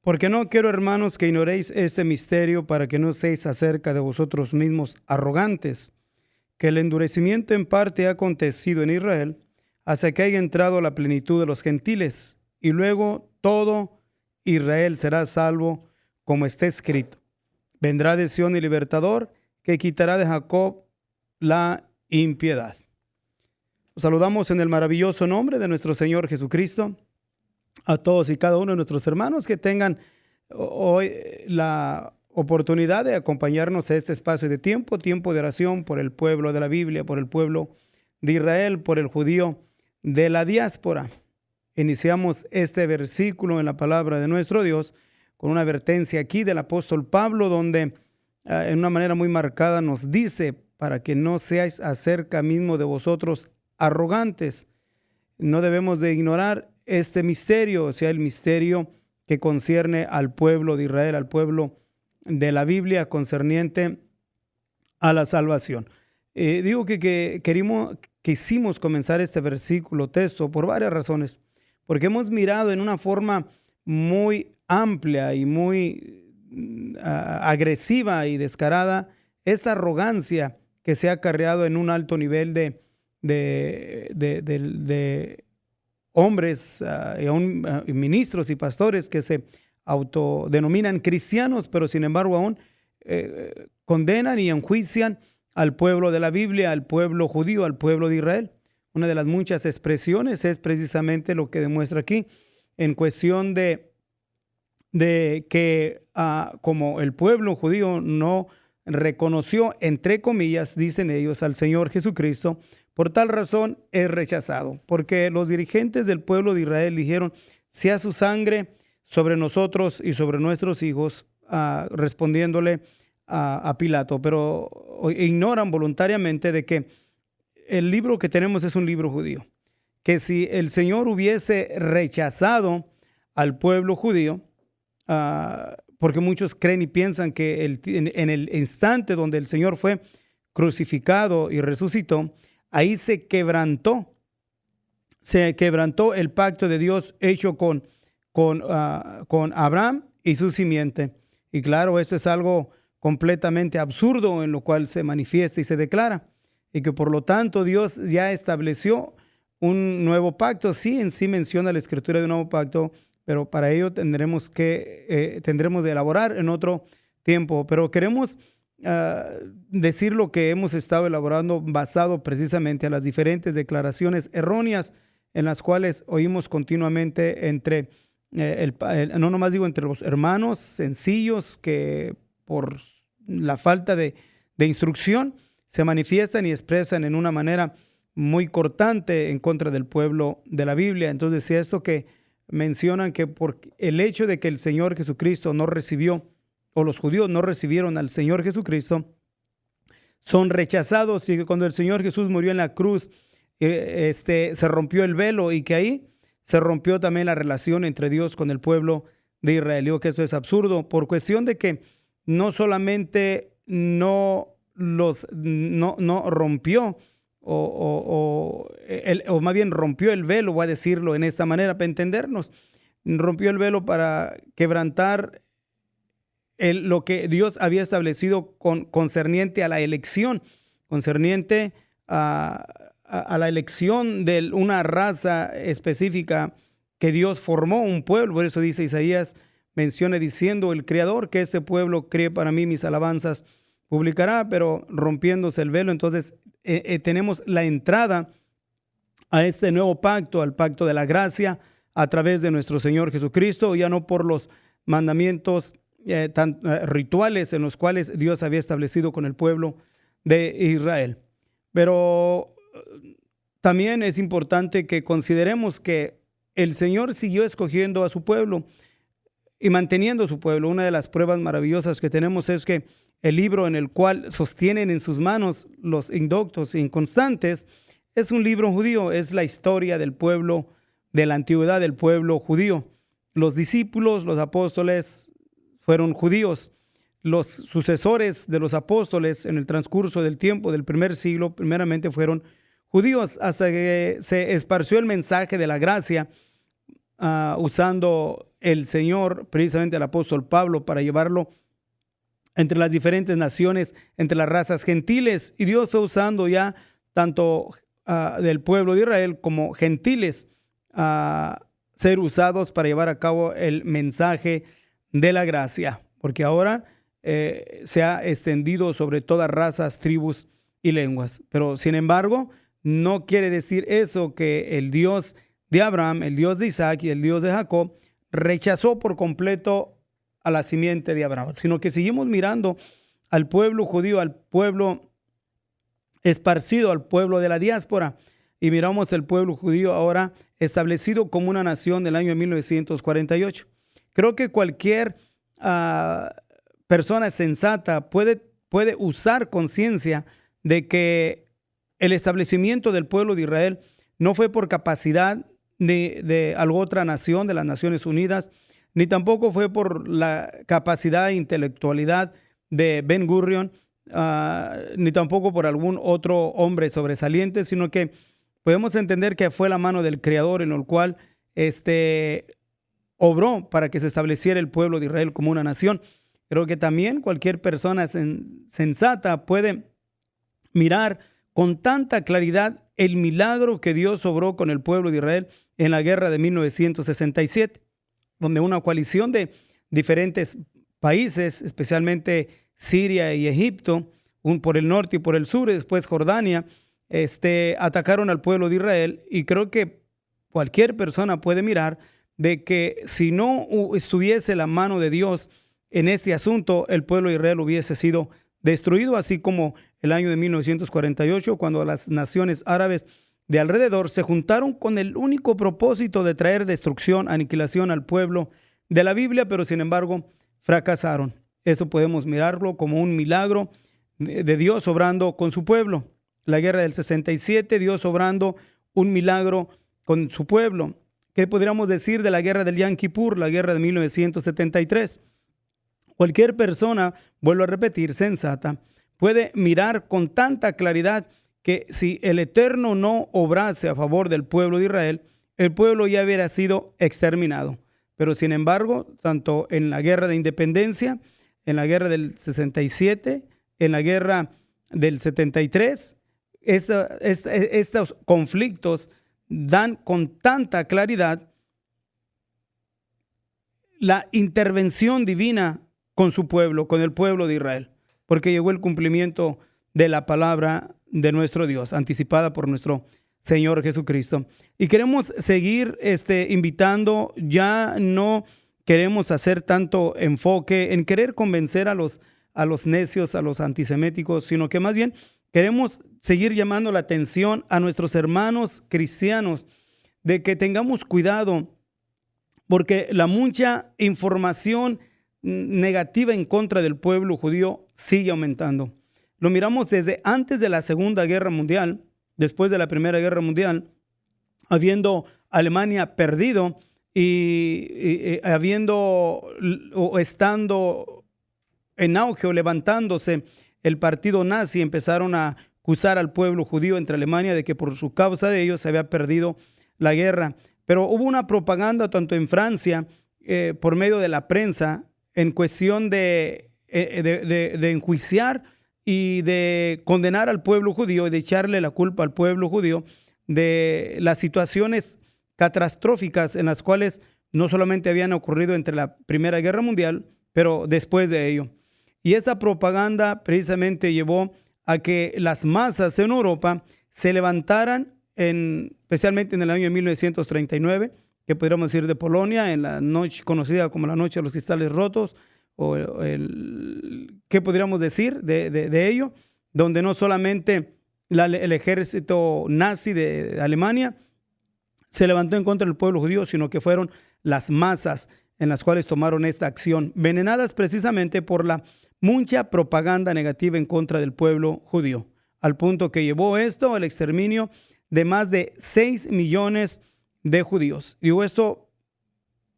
Porque no quiero, hermanos, que ignoréis este misterio para que no seáis acerca de vosotros mismos arrogantes, que el endurecimiento en parte ha acontecido en Israel, hasta que haya entrado la plenitud de los gentiles, y luego todo Israel será salvo, como está escrito. Vendrá de Sión el libertador, que quitará de Jacob la impiedad. Los saludamos en el maravilloso nombre de nuestro Señor Jesucristo. A todos y cada uno de nuestros hermanos que tengan hoy la oportunidad de acompañarnos a este espacio de tiempo de oración por el pueblo de la Biblia, por el pueblo de Israel, por el judío de la diáspora. Iniciamos este versículo en la palabra de nuestro Dios con una advertencia aquí del apóstol Pablo, donde en una manera muy marcada nos dice: para que no seáis acerca mismo de vosotros arrogantes. No debemos de ignorar este misterio, o sea, el misterio que concierne al pueblo de Israel, al pueblo de la Biblia, concerniente a la salvación. Digo que quisimos comenzar este versículo texto por varias razones, porque hemos mirado en una forma muy amplia y muy agresiva y descarada esta arrogancia que se ha acarreado en un alto nivel de hombres, ministros y pastores que se autodenominan cristianos, pero sin embargo aún condenan y enjuician al pueblo de la Biblia, al pueblo judío, al pueblo de Israel. Una de las muchas expresiones es precisamente lo que demuestra aquí, en cuestión de que como el pueblo judío no reconoció, entre comillas, dicen ellos, al Señor Jesucristo, por tal razón es rechazado, porque los dirigentes del pueblo de Israel dijeron: sea su sangre sobre nosotros y sobre nuestros hijos, respondiéndole a Pilato, pero ignoran voluntariamente de que el libro que tenemos es un libro judío, que si el Señor hubiese rechazado al pueblo judío, porque muchos creen y piensan que en el instante donde el Señor fue crucificado y resucitó, ahí se quebrantó el pacto de Dios hecho con Abraham y su simiente. Y claro, esto es algo completamente absurdo, en lo cual se manifiesta y se declara, y que por lo tanto Dios ya estableció un nuevo pacto. Sí, en sí menciona la Escritura de un nuevo pacto, pero para ello tendremos de elaborar en otro tiempo. Pero queremos decir lo que hemos estado elaborando basado precisamente a las diferentes declaraciones erróneas en las cuales oímos continuamente entre no nomás digo entre los hermanos sencillos, que por la falta de instrucción se manifiestan y expresan en una manera muy cortante en contra del pueblo de la Biblia. Entonces, si esto que mencionan que por el hecho de que el Señor Jesucristo no recibió, o los judíos no recibieron al Señor Jesucristo, son rechazados, y que cuando el Señor Jesús murió en la cruz, se rompió el velo, y que ahí se rompió también la relación entre Dios con el pueblo de Israel. Digo que esto es absurdo, por cuestión de que no solamente no rompió, o más bien rompió el velo, voy a decirlo en esta manera para entendernos, rompió el velo para quebrantar lo que Dios había establecido concerniente a la elección, concerniente a la elección de una raza específica que Dios formó, un pueblo. Por eso dice Isaías, menciona diciendo: el Creador, que este pueblo cree para mí mis alabanzas publicará. Pero rompiéndose el velo, entonces tenemos la entrada a este nuevo pacto, al pacto de la gracia, a través de nuestro Señor Jesucristo, ya no por los mandamientos rituales en los cuales Dios había establecido con el pueblo de Israel. Pero también es importante que consideremos que el Señor siguió escogiendo a su pueblo y manteniendo a su pueblo. Una de las pruebas maravillosas que tenemos es que el libro en el cual sostienen en sus manos los indoctos e inconstantes es un libro judío, es la historia del pueblo de la antigüedad, del pueblo judío. Los discípulos, los apóstoles fueron judíos. Los sucesores de los apóstoles en el transcurso del tiempo del primer siglo primeramente fueron judíos, hasta que se esparció el mensaje de la gracia usando el Señor, precisamente el apóstol Pablo, para llevarlo entre las diferentes naciones, entre las razas gentiles. Y Dios fue usando ya tanto del pueblo de Israel como gentiles a ser usados para llevar a cabo el mensaje de la gracia, porque ahora se ha extendido sobre todas razas, tribus y lenguas. Pero sin embargo, no quiere decir eso que el Dios de Abraham, el Dios de Isaac y el Dios de Jacob rechazó por completo a la simiente de Abraham, sino que seguimos mirando al pueblo judío, al pueblo esparcido, al pueblo de la diáspora, y miramos el pueblo judío ahora establecido como una nación del año 1948. Creo que cualquier persona sensata puede usar conciencia de que el establecimiento del pueblo de Israel no fue por capacidad de alguna otra nación, de las Naciones Unidas, ni tampoco fue por la capacidad e intelectualidad de Ben Gurion, ni tampoco por algún otro hombre sobresaliente, sino que podemos entender que fue la mano del Creador en el cual obró para que se estableciera el pueblo de Israel como una nación. Creo que también cualquier persona sensata puede mirar con tanta claridad el milagro que Dios obró con el pueblo de Israel en la guerra de 1967, donde una coalición de diferentes países, especialmente Siria y Egipto, por el norte y por el sur, y después Jordania, atacaron al pueblo de Israel. Y creo que cualquier persona puede mirar de que si no estuviese la mano de Dios en este asunto, el pueblo de Israel hubiese sido destruido, así como el año de 1948, cuando las naciones árabes de alrededor se juntaron con el único propósito de traer destrucción, aniquilación al pueblo de la Biblia, pero sin embargo fracasaron. Eso podemos mirarlo como un milagro de Dios obrando con su pueblo. La guerra del 67, Dios obrando un milagro con su pueblo. ¿Qué podríamos decir de la guerra del Yom Kippur, la guerra de 1973? Cualquier persona, vuelvo a repetir, sensata, puede mirar con tanta claridad que si el Eterno no obrase a favor del pueblo de Israel, el pueblo ya hubiera sido exterminado. Pero sin embargo, tanto en la guerra de independencia, en la guerra del 67, en la guerra del 73, estos conflictos dan con tanta claridad la intervención divina con su pueblo, con el pueblo de Israel, porque llegó el cumplimiento de la palabra de nuestro Dios, anticipada por nuestro Señor Jesucristo. Y queremos seguir invitando, ya no queremos hacer tanto enfoque en querer convencer a los necios, a los antiseméticos, sino que más bien queremos seguir llamando la atención a nuestros hermanos cristianos de que tengamos cuidado, porque la mucha información negativa en contra del pueblo judío sigue aumentando. Lo miramos desde antes de la Segunda Guerra Mundial, después de la Primera Guerra Mundial, habiendo Alemania perdido y estando en auge o levantándose el partido nazi, empezaron a acusar al pueblo judío entre Alemania de que por su causa de ellos se había perdido la guerra. Pero hubo una propaganda tanto en Francia por medio de la prensa en cuestión de enjuiciar y de condenar al pueblo judío y de echarle la culpa al pueblo judío de las situaciones catastróficas en las cuales no solamente habían ocurrido entre la Primera Guerra Mundial, pero después de ello. Y esa propaganda precisamente llevó a que las masas en Europa se levantaran, especialmente en el año 1939, que podríamos decir de Polonia, en la noche conocida como la Noche de los Cristales Rotos, ¿qué podríamos decir de ello? Donde no solamente el ejército nazi de Alemania se levantó en contra del pueblo judío, sino que fueron las masas en las cuales tomaron esta acción, venenadas precisamente por la mucha propaganda negativa en contra del pueblo judío, al punto que llevó esto al exterminio de más de 6 millones de judíos. Digo esto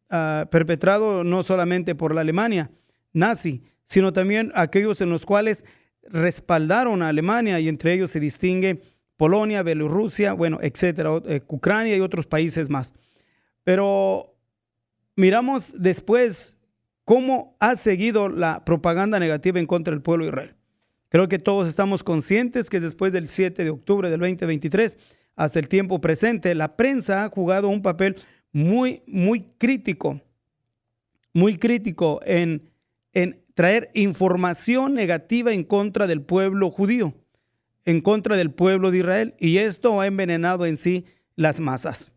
perpetrado no solamente por la Alemania nazi, sino también aquellos en los cuales respaldaron a Alemania, y entre ellos se distingue Polonia, Bielorrusia, bueno, etcétera, Ucrania y otros países más. Pero miramos después cómo ha seguido la propaganda negativa en contra del pueblo de Israel. Creo que todos estamos conscientes que después del 7 de octubre del 2023 hasta el tiempo presente, la prensa ha jugado un papel muy crítico en traer información negativa en contra del pueblo judío, en contra del pueblo de Israel, y esto ha envenenado en sí las masas.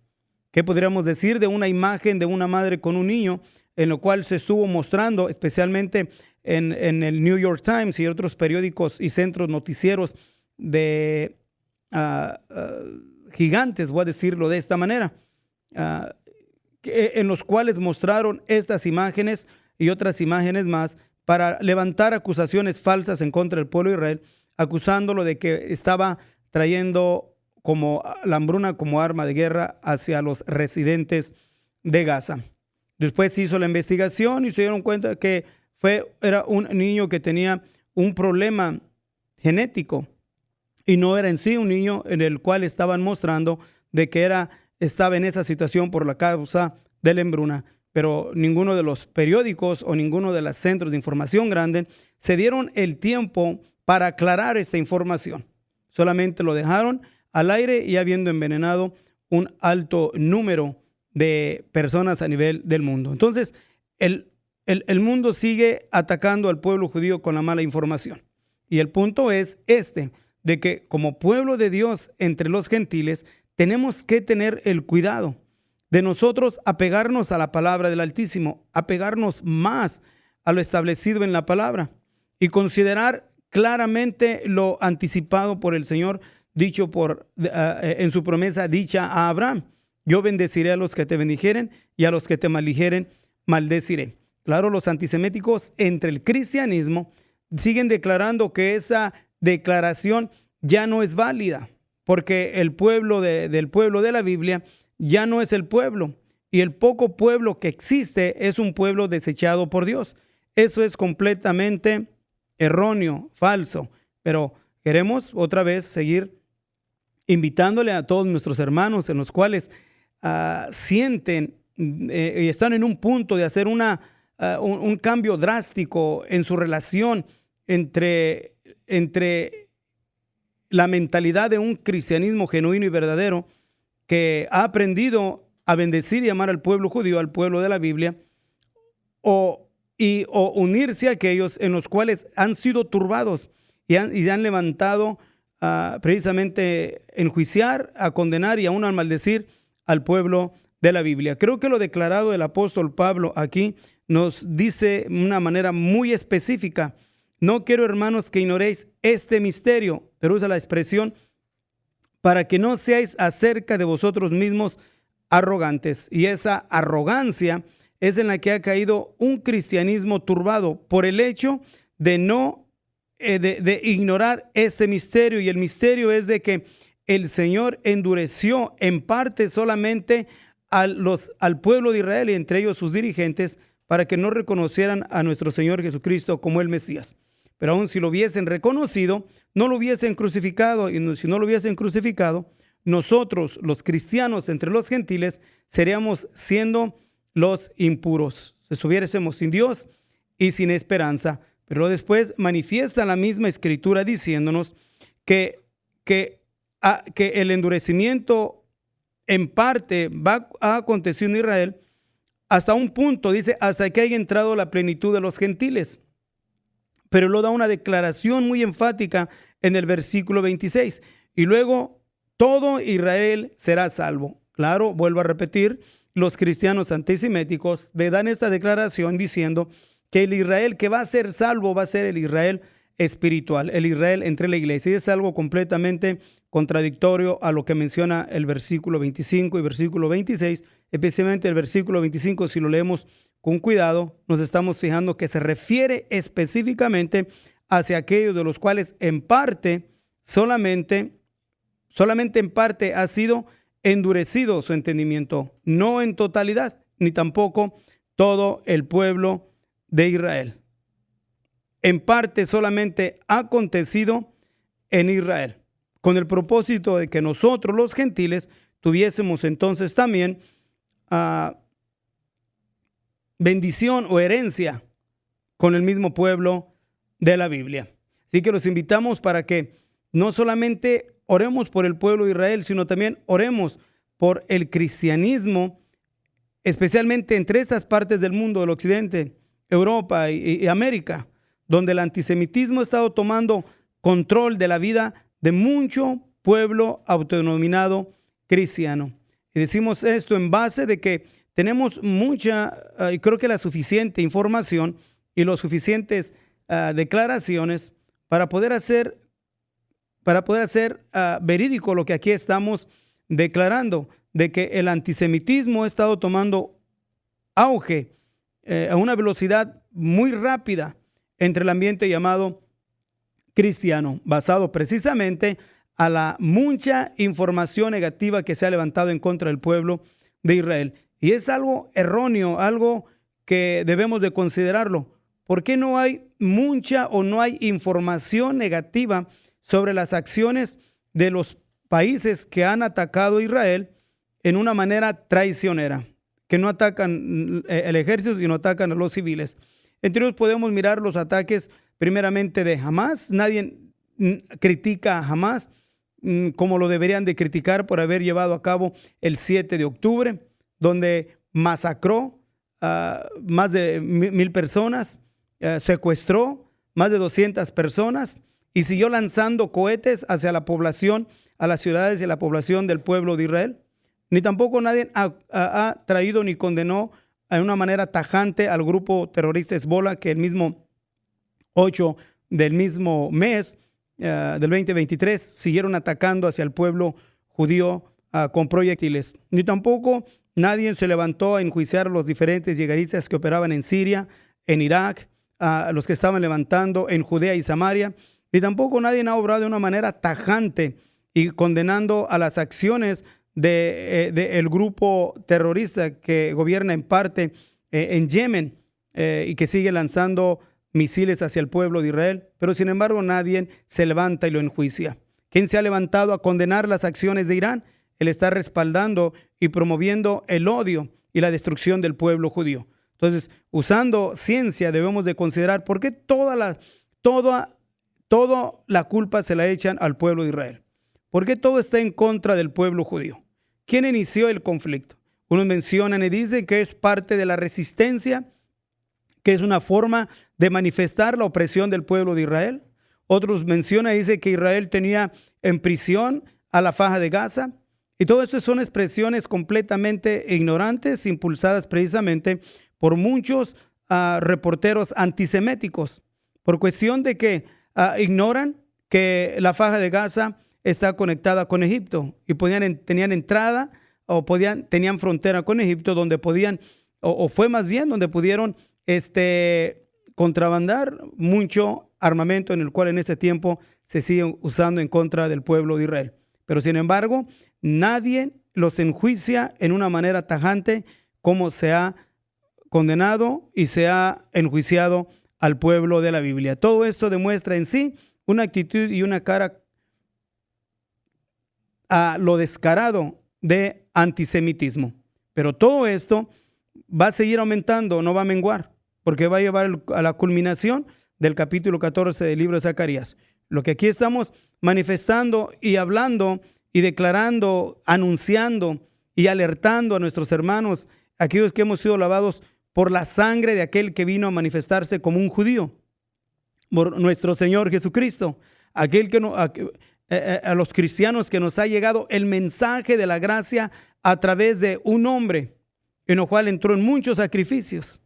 ¿Qué podríamos decir de una imagen de una madre con un niño, en lo cual se estuvo mostrando especialmente en el New York Times y otros periódicos y centros noticieros de gigantes, voy a decirlo de esta manera, en los cuales mostraron estas imágenes y otras imágenes más para levantar acusaciones falsas en contra del pueblo de Israel, acusándolo de que estaba trayendo como la hambruna como arma de guerra hacia los residentes de Gaza. Después se hizo la investigación y se dieron cuenta que era un niño que tenía un problema genético y no era en sí un niño en el cual estaban mostrando de que estaba en esa situación por la causa de la hambruna. Pero ninguno de los periódicos o ninguno de los centros de información grandes se dieron el tiempo para aclarar esta información. Solamente lo dejaron al aire y habiendo envenenado un alto número de personas a nivel del mundo. Entonces, el mundo sigue atacando al pueblo judío con la mala información. Y el punto es de que como pueblo de Dios entre los gentiles, tenemos que tener el cuidado de nosotros apegarnos a la palabra del Altísimo, apegarnos más a lo establecido en la palabra y considerar claramente lo anticipado por el Señor, dicho en su promesa dicha a Abraham. Yo bendeciré a los que te bendijeren y a los que te maldijeren, maldeciré. Claro, los antiseméticos entre el cristianismo siguen declarando que esa declaración ya no es válida, porque el pueblo del pueblo de la Biblia ya no es el pueblo, y el poco pueblo que existe es un pueblo desechado por Dios. Eso es completamente erróneo, falso, pero queremos otra vez seguir invitándole a todos nuestros hermanos en los cuales sienten y están en un punto de hacer un cambio drástico en su relación entre la mentalidad de un cristianismo genuino y verdadero que ha aprendido a bendecir y amar al pueblo judío, al pueblo de la Biblia, o unirse a aquellos en los cuales han sido turbados y han levantado precisamente enjuiciar, a condenar y aún a maldecir al pueblo de la Biblia. Creo que lo declarado del apóstol Pablo aquí nos dice de una manera muy específica: no quiero, hermanos, que ignoréis este misterio, pero usa la expresión para que no seáis acerca de vosotros mismos arrogantes. Y esa arrogancia es en la que ha caído un cristianismo turbado por el hecho de no de ignorar ese misterio. Y el misterio es de que el Señor endureció en parte solamente al pueblo de Israel y entre ellos sus dirigentes para que no reconocieran a nuestro Señor Jesucristo como el Mesías. Pero aun si lo hubiesen reconocido, no lo hubiesen crucificado, y si no lo hubiesen crucificado, nosotros, los cristianos entre los gentiles, seríamos siendo los impuros. Estuviésemos sin Dios y sin esperanza. Pero después manifiesta la misma Escritura diciéndonos que el endurecimiento en parte ha acontecido en Israel hasta un punto, dice, hasta que haya entrado la plenitud de los gentiles. Pero lo da una declaración muy enfática en el versículo 26. Y luego todo Israel será salvo. Claro, vuelvo a repetir, los cristianos antiseméticos le dan esta declaración diciendo que el Israel que va a ser salvo va a ser el Israel espiritual, el Israel entre la iglesia. Y es algo completamente contradictorio a lo que menciona el versículo 25 y versículo 26, especialmente el versículo 25, si lo leemos con cuidado, nos estamos fijando que se refiere específicamente hacia aquellos de los cuales en parte, solamente en parte ha sido endurecido su entendimiento, no en totalidad, ni tampoco todo el pueblo de Israel. En parte solamente ha acontecido en Israel, con el propósito de que nosotros los gentiles tuviésemos entonces también bendición o herencia con el mismo pueblo de la Biblia. Así que los invitamos para que no solamente oremos por el pueblo de Israel, sino también oremos por el cristianismo, especialmente entre estas partes del mundo, del occidente, Europa y América, donde el antisemitismo ha estado tomando control de la vida de mucho pueblo autodenominado cristiano. Y decimos esto en base de que tenemos mucha, y creo que la suficiente información y los suficientes declaraciones para poder hacer verídico lo que aquí estamos declarando, de que el antisemitismo ha estado tomando auge a una velocidad muy rápida entre el ambiente llamado cristiano, basado precisamente a la mucha información negativa que se ha levantado en contra del pueblo de Israel. Y es algo erróneo, algo que debemos de considerarlo. ¿Por qué no hay mucha o no hay información negativa sobre las acciones de los países que han atacado a Israel en una manera traicionera? Que no atacan el ejército, sino atacan a los civiles. Entre ellos podemos mirar los ataques primeramente de Hamás. Nadie critica a Hamás como lo deberían de criticar por haber llevado a cabo el 7 de octubre, donde masacró a más de 1,000 personas, secuestró más de 200 personas y siguió lanzando cohetes hacia la población, a las ciudades y a la población del pueblo de Israel. Ni tampoco nadie ha traído ni condenó de una manera tajante al grupo terrorista Hezbollah, que el mismo 8 del mismo mes del 2023 siguieron atacando hacia el pueblo judío con proyectiles. Ni tampoco nadie se levantó a enjuiciar a los diferentes yihadistas que operaban en Siria, en Irak, a los que estaban levantando en Judea y Samaria. Ni tampoco nadie ha obrado de una manera tajante y condenando a las acciones del grupo terrorista que gobierna en parte en Yemen y que sigue lanzando misiles hacia el pueblo de Israel, pero sin embargo nadie se levanta y lo enjuicia. ¿Quién se ha levantado a condenar las acciones de Irán? Él está respaldando y promoviendo el odio y la destrucción del pueblo judío. Entonces, usando ciencia debemos de considerar por qué toda la culpa se la echan al pueblo de Israel. ¿Por qué todo está en contra del pueblo judío? ¿Quién inició el conflicto? Unos mencionan y dicen que es parte de la resistencia, que es una forma de manifestar la opresión del pueblo de Israel. Otros mencionan y dicen que Israel tenía en prisión a la Faja de Gaza. Y todo esto son expresiones completamente ignorantes, impulsadas precisamente por muchos reporteros antiseméticos, por cuestión de que ignoran que la Faja de Gaza está conectada con Egipto y tenían entrada o tenían frontera con Egipto donde podían, o fue más bien donde pudieron contrabandar mucho armamento en el cual en este tiempo se sigue usando en contra del pueblo de Israel. Pero sin embargo, nadie los enjuicia en una manera tajante como se ha condenado y se ha enjuiciado al pueblo de la Biblia. Todo esto demuestra en sí una actitud y una cara a lo descarado de antisemitismo. Pero todo esto va a seguir aumentando, no va a menguar, porque va a llevar a la culminación del capítulo 14 del libro de Zacarías. Lo que aquí estamos manifestando y hablando y declarando, anunciando y alertando a nuestros hermanos, aquellos que hemos sido lavados por la sangre de aquel que vino a manifestarse como un judío, por nuestro Señor Jesucristo, aquel que a los cristianos que nos ha llegado el mensaje de la gracia a través de un hombre, en el cual entró en muchos sacrificios,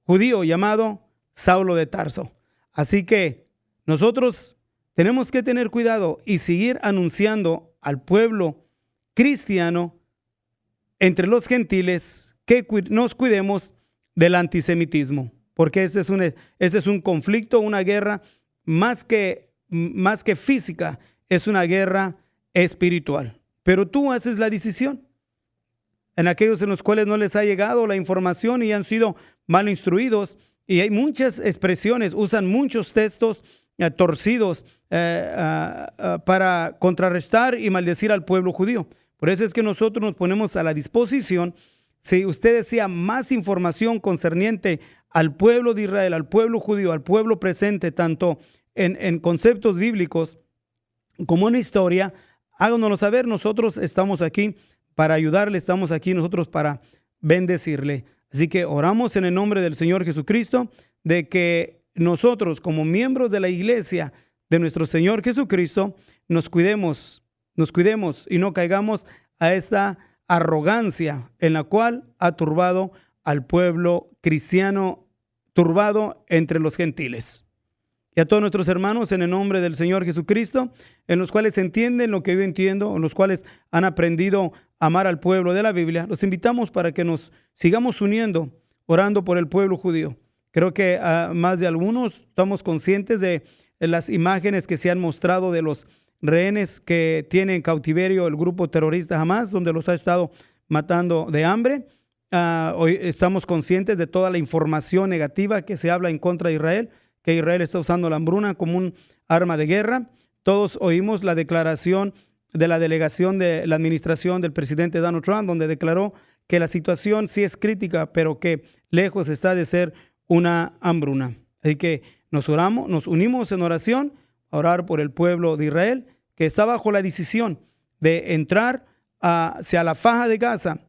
judío llamado Saulo de Tarso. Así que nosotros tenemos que tener cuidado y seguir anunciando al pueblo cristiano entre los gentiles que nos cuidemos del antisemitismo, porque este es un conflicto, una guerra más que física, es una guerra espiritual. Pero tú haces la decisión. En aquellos en los cuales no les ha llegado la información y han sido mal instruidos, y hay muchas expresiones, usan muchos textos torcidos para contrarrestar y maldecir al pueblo judío. Por eso es que nosotros nos ponemos a la disposición si usted desea más información concerniente al pueblo de Israel, al pueblo judío, al pueblo presente, tanto en conceptos bíblicos como en historia, háganoslo saber. Nosotros estamos aquí para ayudarle, estamos aquí nosotros para bendecirle. Así que oramos en el nombre del Señor Jesucristo, de que nosotros como miembros de la iglesia de nuestro Señor Jesucristo nos cuidemos y no caigamos a esta arrogancia en la cual ha turbado al pueblo cristiano, turbado entre los gentiles. Y a todos nuestros hermanos en el nombre del Señor Jesucristo, en los cuales entienden lo que yo entiendo, en los cuales han aprendido a amar al pueblo de la Biblia, los invitamos para que nos sigamos uniendo, orando por el pueblo judío. Creo que más de algunos estamos conscientes de las imágenes que se han mostrado de los rehenes que tiene en cautiverio el grupo terrorista Hamas, donde los ha estado matando de hambre. Hoy estamos conscientes de toda la información negativa que se habla en contra de Israel, que Israel está usando la hambruna como un arma de guerra. Todos oímos la declaración de la delegación de la administración del presidente Donald Trump, donde declaró que la situación sí es crítica, pero que lejos está de ser una hambruna. Así que nos unimos en oración a orar por el pueblo de Israel, que está bajo la decisión de entrar hacia la faja de Gaza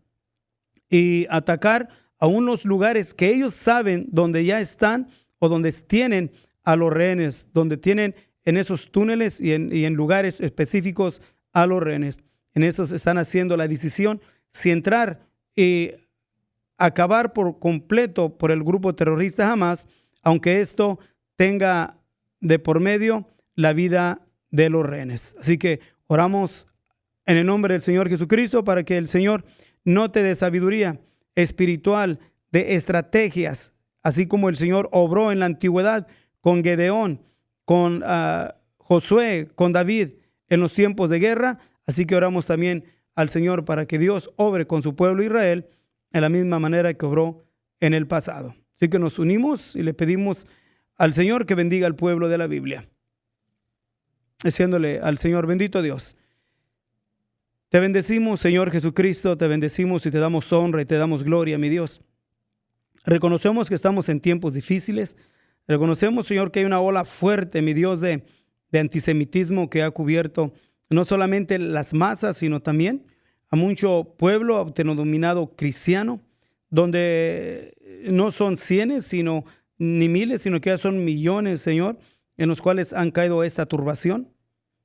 y atacar aún los lugares que ellos saben donde ya están o donde tienen a los rehenes, donde tienen en esos túneles y en lugares específicos a los rehenes. En esos están haciendo la decisión si entrar y acabar por completo por el grupo terrorista Hamas, aunque esto tenga de por medio la vida de los rehenes. Así que oramos en el nombre del Señor Jesucristo para que el Señor no te dé sabiduría espiritual, de estrategias, así como el Señor obró en la antigüedad con Gedeón, con Josué, con David en los tiempos de guerra. Así que oramos también al Señor para que Dios obre con su pueblo Israel en la misma manera que obró en el pasado. Así que nos unimos y le pedimos al Señor que bendiga al pueblo de la Biblia, diciéndole al Señor: bendito Dios, te bendecimos, Señor Jesucristo, te bendecimos y te damos honra y te damos gloria, mi Dios. Reconocemos que estamos en tiempos difíciles. Reconocemos, Señor, que hay una ola fuerte, mi Dios, de antisemitismo que ha cubierto no solamente las masas, sino también a mucho pueblo autodenominado cristiano, donde no son cientos, ni miles, sino que ya son millones, Señor, en los cuales han caído esta turbación,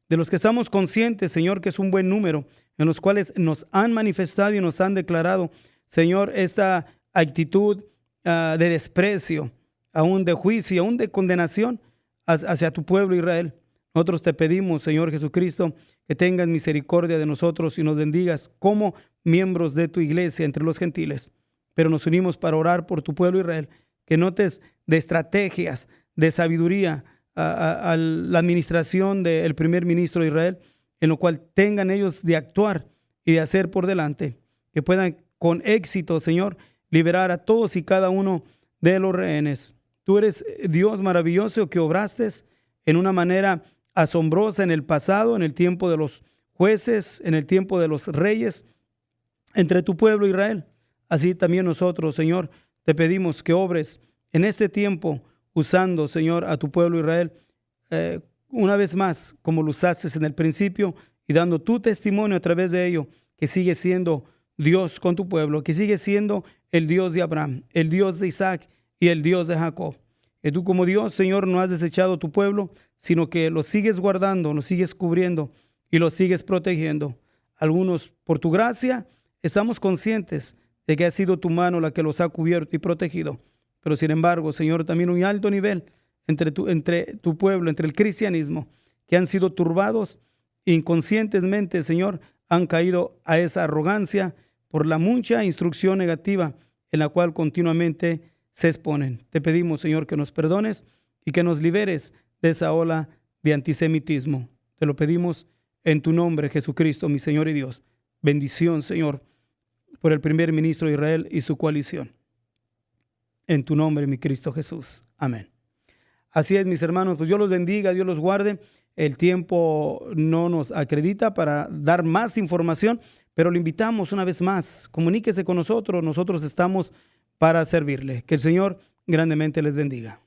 de los que estamos conscientes, Señor, que es un buen número, en los cuales nos han manifestado y nos han declarado, Señor, esta actitud de desprecio, aún de juicio, aún de condenación hacia tu pueblo Israel. Nosotros te pedimos, Señor Jesucristo, que tengas misericordia de nosotros y nos bendigas como miembros de tu iglesia entre los gentiles. Pero nos unimos para orar por tu pueblo Israel, que notes de estrategias, de sabiduría a la administración del primer ministro de Israel, en lo cual tengan ellos de actuar y de hacer por delante, que puedan con éxito, Señor, liberar a todos y cada uno de los rehenes. Tú eres Dios maravilloso que obraste en una manera asombrosa en el pasado, en el tiempo de los jueces, en el tiempo de los reyes, entre tu pueblo Israel. Así también nosotros, Señor, te pedimos que obres en este tiempo, usando, Señor, a tu pueblo Israel, una vez más, como lo usaste en el principio, y dando tu testimonio a través de ello, que sigue siendo Dios con tu pueblo, que sigue siendo el Dios de Abraham, el Dios de Isaac y el Dios de Jacob. Que tú como Dios, Señor, no has desechado tu pueblo, sino que lo sigues guardando, lo sigues cubriendo y lo sigues protegiendo. Algunos, por tu gracia, estamos conscientes de que ha sido tu mano la que los ha cubierto y protegido. Pero sin embargo, Señor, también un alto nivel entre tu pueblo, entre el cristianismo, que han sido turbados inconscientemente, Señor, han caído a esa arrogancia por la mucha instrucción negativa en la cual continuamente se exponen. Te pedimos, Señor, que nos perdones y que nos liberes de esa ola de antisemitismo. Te lo pedimos en tu nombre, Jesucristo, mi Señor y Dios. Bendición, Señor, por el primer ministro de Israel y su coalición. En tu nombre, mi Cristo Jesús. Amén. Así es, mis hermanos, pues Dios los bendiga, Dios los guarde. El tiempo no nos acredita para dar más información, Pero le invitamos una vez más, comuníquese con nosotros, nosotros estamos para servirle. Que el Señor grandemente les bendiga.